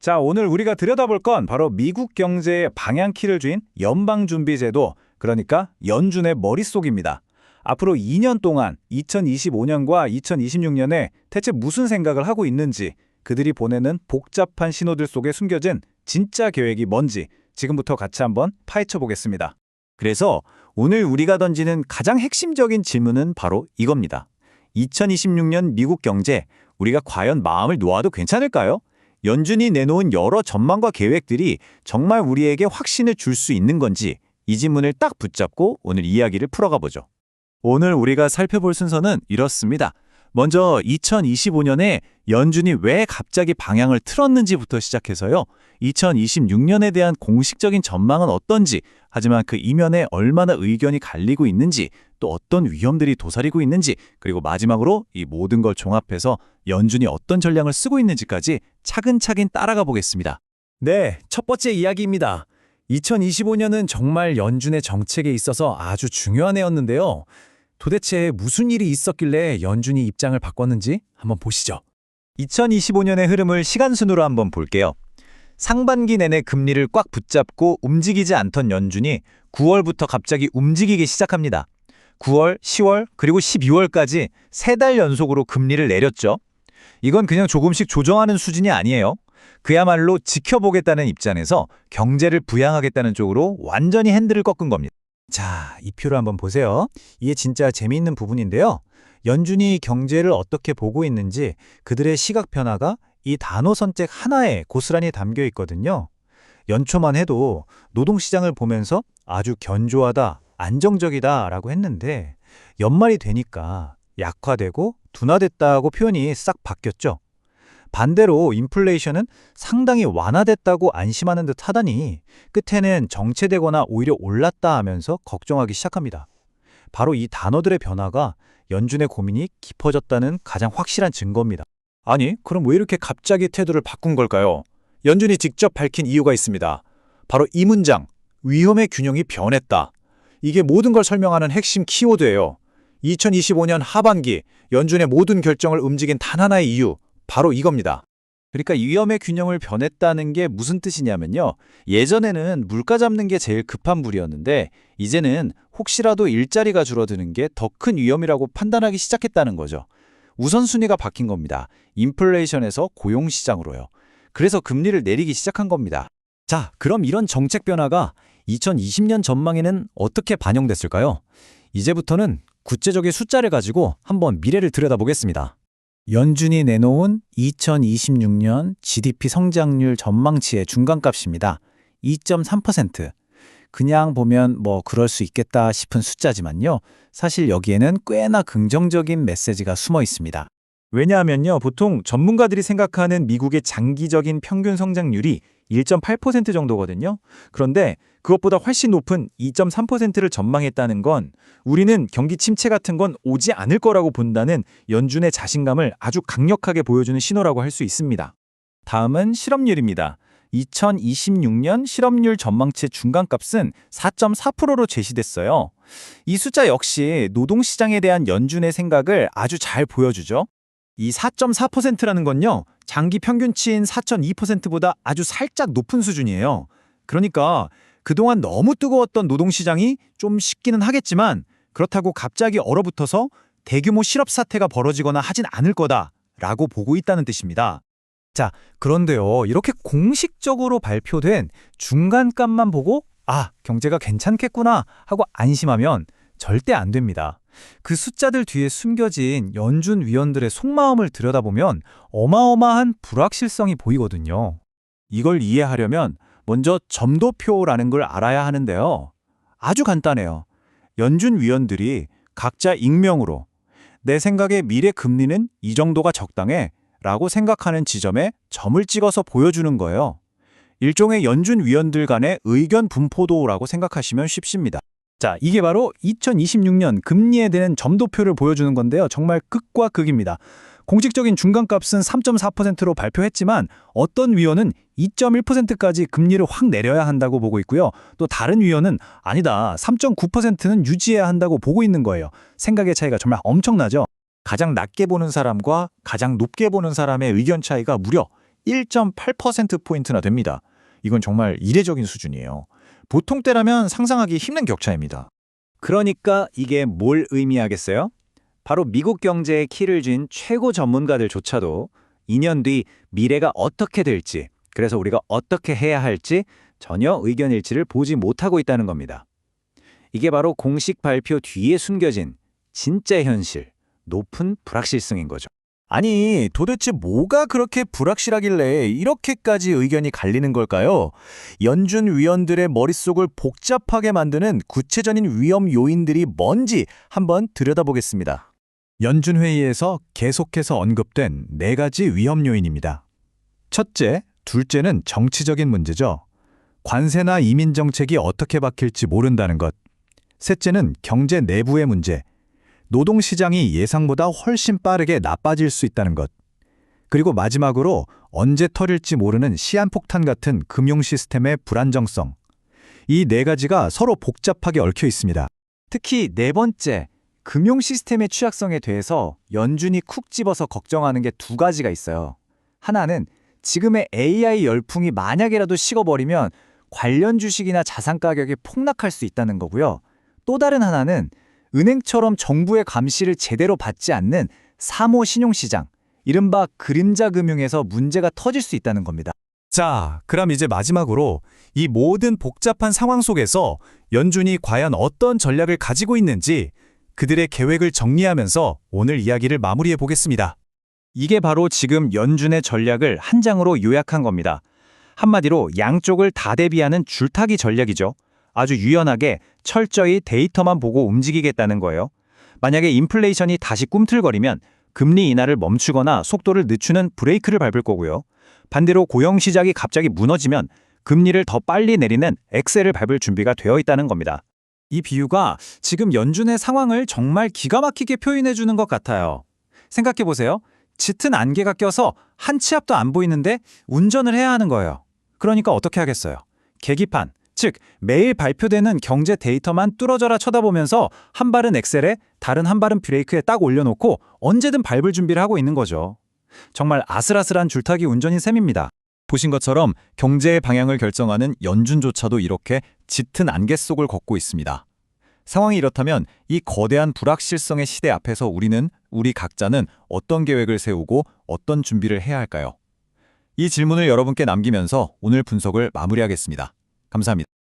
자, 오늘 우리가 들여다볼 건 바로 미국 경제의 방향키를 쥔 연방준비제도, 그러니까 연준의 머릿속입니다. 앞으로 2년 동안 2025년과 2026년에 대체 무슨 생각을 하고 있는지, 그들이 보내는 복잡한 신호들 속에 숨겨진 진짜 계획이 뭔지 지금부터 같이 한번 파헤쳐 보겠습니다. 그래서 오늘 우리가 던지는 가장 핵심적인 질문은 바로 이겁니다. 2026년 미국 경제, 우리가 과연 마음을 놓아도 괜찮을까요? 연준이 내놓은 여러 전망과 계획들이 정말 우리에게 확신을 줄 수 있는 건지, 이 질문을 딱 붙잡고 오늘 이야기를 풀어가 보죠. 오늘 우리가 살펴볼 순서는 이렇습니다. 먼저 2025년에 연준이 왜 갑자기 방향을 틀었는지부터 시작해서요. 2026년에 대한 공식적인 전망은 어떤지, 하지만 그 이면에 얼마나 의견이 갈리고 있는지, 또 어떤 위험들이 도사리고 있는지, 그리고 마지막으로 이 모든 걸 종합해서 연준이 어떤 전략을 쓰고 있는지까지 차근차근 따라가 보겠습니다. 네, 첫 번째 이야기입니다. 2025년은 정말 연준의 정책에 있어서 아주 중요한 해였는데요. 도대체 무슨 일이 있었길래 연준이 입장을 바꿨는지 한번 보시죠. 2025년의 흐름을 시간순으로 한번 볼게요. 상반기 내내 금리를 꽉 붙잡고 움직이지 않던 연준이 9월부터 갑자기 움직이기 시작합니다. 9월, 10월, 그리고 12월까지 3달 연속으로 금리를 내렸죠. 이건 그냥 조금씩 조정하는 수준이 아니에요. 그야말로 지켜보겠다는 입장에서 경제를 부양하겠다는 쪽으로 완전히 핸들을 꺾은 겁니다. 자, 이 표를 한번 보세요. 이게 진짜 재미있는 부분인데요. 연준이 경제를 어떻게 보고 있는지 그들의 시각 변화가 이 단어 선택 하나에 고스란히 담겨 있거든요. 연초만 해도 노동시장을 보면서 아주 견조하다, 안정적이다 라고 했는데 연말이 되니까 약화되고 둔화됐다고 표현이 싹 바뀌었죠. 반대로 인플레이션은 상당히 완화됐다고 안심하는 듯 하더니 끝에는 정체되거나 오히려 올랐다 하면서 걱정하기 시작합니다. 바로 이 단어들의 변화가 연준의 고민이 깊어졌다는 가장 확실한 증거입니다. 아니, 그럼 왜 이렇게 갑자기 태도를 바꾼 걸까요? 연준이 직접 밝힌 이유가 있습니다. 바로 이 문장, 위험의 균형이 변했다. 이게 모든 걸 설명하는 핵심 키워드예요. 2025년 하반기 연준의 모든 결정을 움직인 단 하나의 이유, 바로 이겁니다. 그러니까 위험의 균형을 변했다는 게 무슨 뜻이냐면요. 예전에는 물가 잡는 게 제일 급한 불이었는데 이제는 혹시라도 일자리가 줄어드는 게 더 큰 위험이라고 판단하기 시작했다는 거죠. 우선순위가 바뀐 겁니다. 인플레이션에서 고용시장으로요. 그래서 금리를 내리기 시작한 겁니다. 자, 그럼 이런 정책 변화가 2020년 전망에는 어떻게 반영됐을까요? 이제부터는 구체적인 숫자를 가지고 한번 미래를 들여다보겠습니다. 연준이 내놓은 2026년 GDP 성장률 전망치의 중간값입니다. 2.3%. 그냥 보면 뭐 그럴 수 있겠다 싶은 숫자지만요. 사실 여기에는 꽤나 긍정적인 메시지가 숨어 있습니다. 왜냐하면요. 보통 전문가들이 생각하는 미국의 장기적인 평균 성장률이 1.8% 정도거든요. 그런데 그것보다 훨씬 높은 2.3%를 전망했다는 건 우리는 경기 침체 같은 건 오지 않을 거라고 본다는 연준의 자신감을 아주 강력하게 보여주는 신호라고 할 수 있습니다. 다음은 실업률입니다. 2026년 실업률 전망치 중간값은 4.4%로 제시됐어요. 이 숫자 역시 노동시장에 대한 연준의 생각을 아주 잘 보여주죠. 이 4.4%라는 건요, 장기 평균치인 4.2%보다 아주 살짝 높은 수준이에요. 그러니까 그동안 너무 뜨거웠던 노동시장이 좀 식기는 하겠지만 그렇다고 갑자기 얼어붙어서 대규모 실업 사태가 벌어지거나 하진 않을 거다라고 보고 있다는 뜻입니다. 자, 그런데요, 이렇게 공식적으로 발표된 중간값만 보고 경제가 괜찮겠구나 하고 안심하면 절대 안 됩니다. 그 숫자들 뒤에 숨겨진 연준 위원들의 속마음을 들여다보면 어마어마한 불확실성이 보이거든요. 이걸 이해하려면 먼저 점도표라는 걸 알아야 하는데요. 아주 간단해요. 연준 위원들이 각자 익명으로 내 생각에 미래 금리는 이 정도가 적당해 라고 생각하는 지점에 점을 찍어서 보여주는 거예요. 일종의 연준 위원들 간의 의견 분포도라고 생각하시면 쉽습니다. 자, 이게 바로 2026년 금리에 대한 점도표를 보여주는 건데요. 정말 극과 극입니다. 공식적인 중간값은 3.4%로 발표했지만 어떤 위원은 2.1%까지 금리를 확 내려야 한다고 보고 있고요. 또 다른 위원은 아니다, 3.9%는 유지해야 한다고 보고 있는 거예요. 생각의 차이가 정말 엄청나죠. 가장 낮게 보는 사람과 가장 높게 보는 사람의 의견 차이가 무려 1.8%포인트나 됩니다. 이건 정말 이례적인 수준이에요. 보통 때라면 상상하기 힘든 격차입니다. 그러니까 이게 뭘 의미하겠어요? 바로 미국 경제의 키를 쥔 최고 전문가들조차도 2년 뒤 미래가 어떻게 될지, 그래서 우리가 어떻게 해야 할지 전혀 의견 일치를 보지 못하고 있다는 겁니다. 이게 바로 공식 발표 뒤에 숨겨진 진짜 현실, 높은 불확실성인 거죠. 아니, 도대체 뭐가 그렇게 불확실하길래 이렇게까지 의견이 갈리는 걸까요? 연준 위원들의 머릿속을 복잡하게 만드는 구체적인 위험 요인들이 뭔지 한번 들여다보겠습니다. 연준 회의에서 계속해서 언급된 4가지 위험 요인입니다. 첫째, 둘째는 정치적인 문제죠. 관세나 이민 정책이 어떻게 바뀔지 모른다는 것. 셋째는 경제 내부의 문제. 노동시장이 예상보다 훨씬 빠르게 나빠질 수 있다는 것. 그리고 마지막으로 언제 터질지 모르는 시한폭탄 같은 금융 시스템의 불안정성. 이 4가지가 서로 복잡하게 얽혀 있습니다. 특히 네 번째, 금융 시스템의 취약성에 대해서 연준이 쿡 집어서 걱정하는 게 2가지가 있어요. 하나는 지금의 AI 열풍이 만약이라도 식어버리면 관련 주식이나 자산 가격이 폭락할 수 있다는 거고요. 또 다른 하나는 은행처럼 정부의 감시를 제대로 받지 않는 사모 신용시장, 이른바 그림자 금융에서 문제가 터질 수 있다는 겁니다. 자, 그럼 이제 마지막으로 이 모든 복잡한 상황 속에서 연준이 과연 어떤 전략을 가지고 있는지 그들의 계획을 정리하면서 오늘 이야기를 마무리해 보겠습니다. 이게 바로 지금 연준의 전략을 한 장으로 요약한 겁니다. 한마디로 양쪽을 다 대비하는 줄타기 전략이죠. 아주 유연하게 철저히 데이터만 보고 움직이겠다는 거예요. 만약에 인플레이션이 다시 꿈틀거리면 금리 인하를 멈추거나 속도를 늦추는 브레이크를 밟을 거고요. 반대로 고용 시장이 갑자기 무너지면 금리를 더 빨리 내리는 엑셀을 밟을 준비가 되어 있다는 겁니다. 이 비유가 지금 연준의 상황을 정말 기가 막히게 표현해 주는 것 같아요. 생각해 보세요. 짙은 안개가 껴서 한 치 앞도 안 보이는데 운전을 해야 하는 거예요. 그러니까 어떻게 하겠어요? 계기판, 즉 매일 발표되는 경제 데이터만 뚫어져라 쳐다보면서 한 발은 엑셀에 다른 한 발은 브레이크에 딱 올려놓고 언제든 밟을 준비를 하고 있는 거죠. 정말 아슬아슬한 줄타기 운전인 셈입니다. 보신 것처럼 경제의 방향을 결정하는 연준조차도 이렇게 짙은 안개 속을 걷고 있습니다. 상황이 이렇다면 이 거대한 불확실성의 시대 앞에서 우리 각자는 어떤 계획을 세우고 어떤 준비를 해야 할까요? 이 질문을 여러분께 남기면서 오늘 분석을 마무리하겠습니다. 감사합니다.